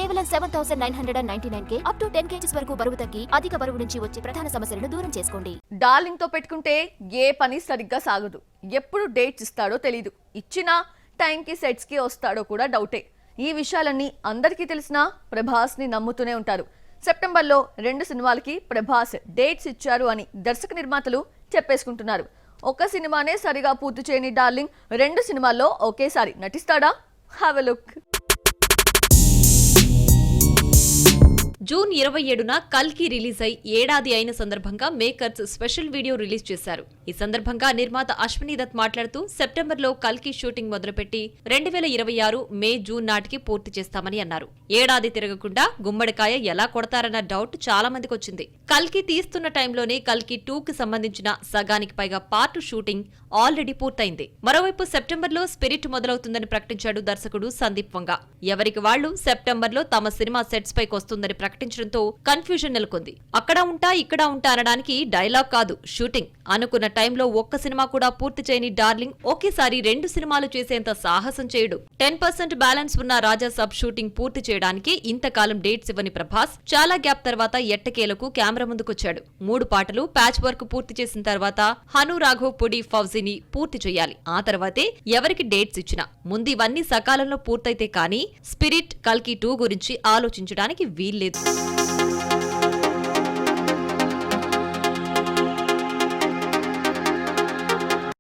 కేవలం 7,999 up to 10 kgs వరకు బరువు తగ్గి అధిక బరువు నుంచి వచ్చే ప్రధాన సమస్యలను దూరం చేసుకోండి. డార్లింగ్ తో పెట్టుకుంటే ఏ పని సరిగ్గా సాగదు. ఎప్పుడు డేట్స్ ఇస్తాడో తెలీదు. ఇచ్చినా టైంకి సెట్స్ కి వస్తాడో కూడా డౌటే. ఈ విషయాలన్నీ అందరికీ తెలిసినా ప్రభాస్ ని నమ్ముతూనే ఉంటారు. సెప్టెంబర్లో 2 సినిమాలకి ప్రభాస్ డేట్స్ ఇచ్చారు అని దర్శక నిర్మాతలు చెప్పేసుకుంటున్నారు. ఒక సినిమానే సరిగా పూర్తి చేయని డార్లింగ్ 2 సినిమాల్లో ఒకేసారి నటిస్తాడా? Have a look. జూన్ 27న కల్కి రిలీజ్ అయి ఏడాది అయిన సందర్భంగా మేకర్స్ స్పెషల్ వీడియో రిలీజ్ చేశారు. ఈ సందర్భంగా నిర్మాత అశ్విని దత్ మాట్లాడుతూ సెప్టెంబర్లో కల్కి షూటింగ్ మొదలుపెట్టి 2026 మే జూన్ నాటికి పూర్తి చేస్తామని అన్నారు. ఏడాది తిరగకుండా గుమ్మడికాయ ఎలా కొడతారన్న డౌట్ చాలా మందికి వచ్చింది. కల్కి తీస్తున్న టైంలోనే కల్కి 2కి సంబంధించిన సగానికి పైగా పార్ట్ షూటింగ్ ఆల్రెడీ పూర్తయింది. మరోవైపు సెప్టెంబర్లో స్పిరిట్ మొదలవుతుందని ప్రకటించాడు దర్శకుడు సందీప్ వంగ. ఎవరికి వాళ్లు సెప్టెంబర్లో తమ సినిమా సెట్స్ పైకి వస్తుందని ప్రకటించడంతో కన్ఫ్యూజన్ నెలకొంది. అక్కడ ఉంటా ఇక్కడ ఉంటా అనడానికి డైలాగ్ కాదు, షూటింగ్. అనుకున్న టైంలో ఒక్క సినిమా కూడా పూర్తి చేయని డార్లింగ్ ఒకేసారి 2 సినిమాలు చేసేంత సాహసం చేయడు. 10% బ్యాలెన్స్ ఉన్న రాజా సబ్ షూటింగ్ పూర్తి చేయడానికి ఇంతకాలం డేట్స్ ఇవ్వని ప్రభాస్ చాలా గ్యాప్ తర్వాత ఎట్టకేలకు కెమెరా ముందుకొచ్చాడు. 3 పాటలు ప్యాచ్ వర్క్ పూర్తి చేసిన తర్వాత హను రాఘవ్ పొడి ఫౌజీని పూర్తి చేయాలి. ఆ తర్వాతే ఎవరికి డేట్స్ ఇచ్చినా. ముందు ఇవన్నీ సకాలంలో పూర్తయితే కానీ స్పిరిట్ కల్కి 2 గురించి ఆలోచించడానికి వీల్లేదు.